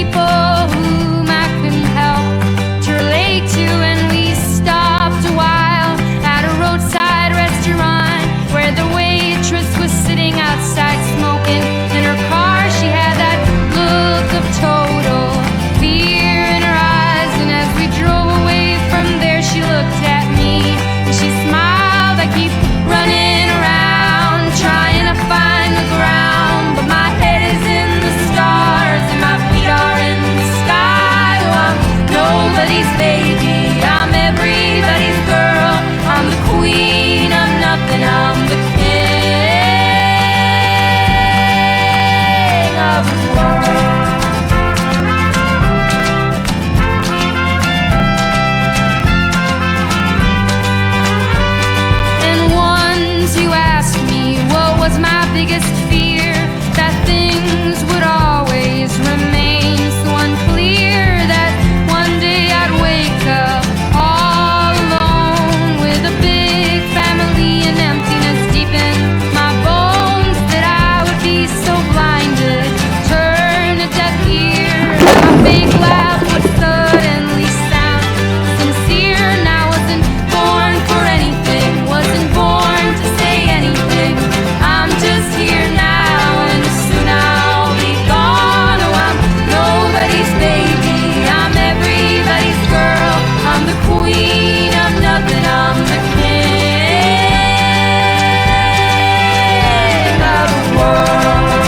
people whom I couldn't help to relate to, and we stopped a while at a roadside restaurant where the waitress was sitting outside smoking. In her car she had that look of total fear in her eyes, and as we drove away from there she looked at me and she smiled. I keep running around trying to find the ground, but my head is in the stars and my feet are in the sky. Oh, I'm nobody's baby, I'm everybody's girl. I'm the queen of nothing, I'm the king of the world. And once you asked me what was my biggest fear, that things would always remain so unclear, that one day I'd wake up all alone with a big family and emptiness deep in my bones, that I would be so blinded, turn a deaf ear, and my fake laugh would suddenly sound sincere. And I wasn't born for anything, wasn't born to say anything. I'm just here now and soon I'll be gone. Oh, I'm nobody's baby, I'm everybody's girl. I'm the queen of nothing, I'm the king of the world.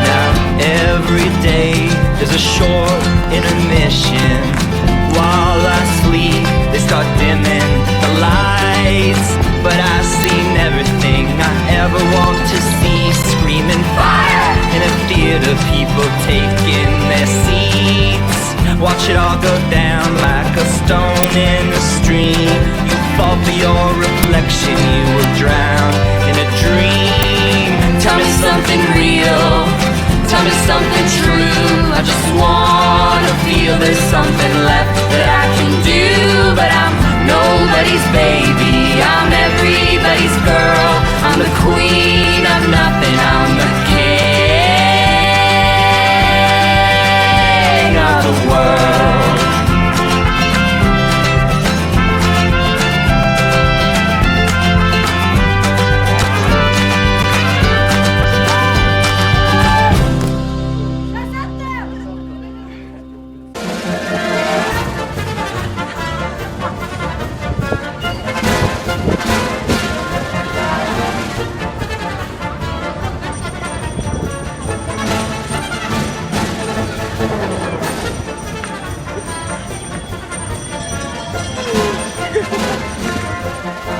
Now every day is a short intermission. While I sleep, they start dimming the lights, but I've seen everything I ever want to see. Screaming fire in a theater, people taking their seats. Watch it all go down like a stone in the stream. You fall for your reflection, you will drown in a dream. Tell me something real, tell me something true. I just wanna feel there's something left that I can do. But I'm nobody's baby, I'm everybody's girl. I'm the queen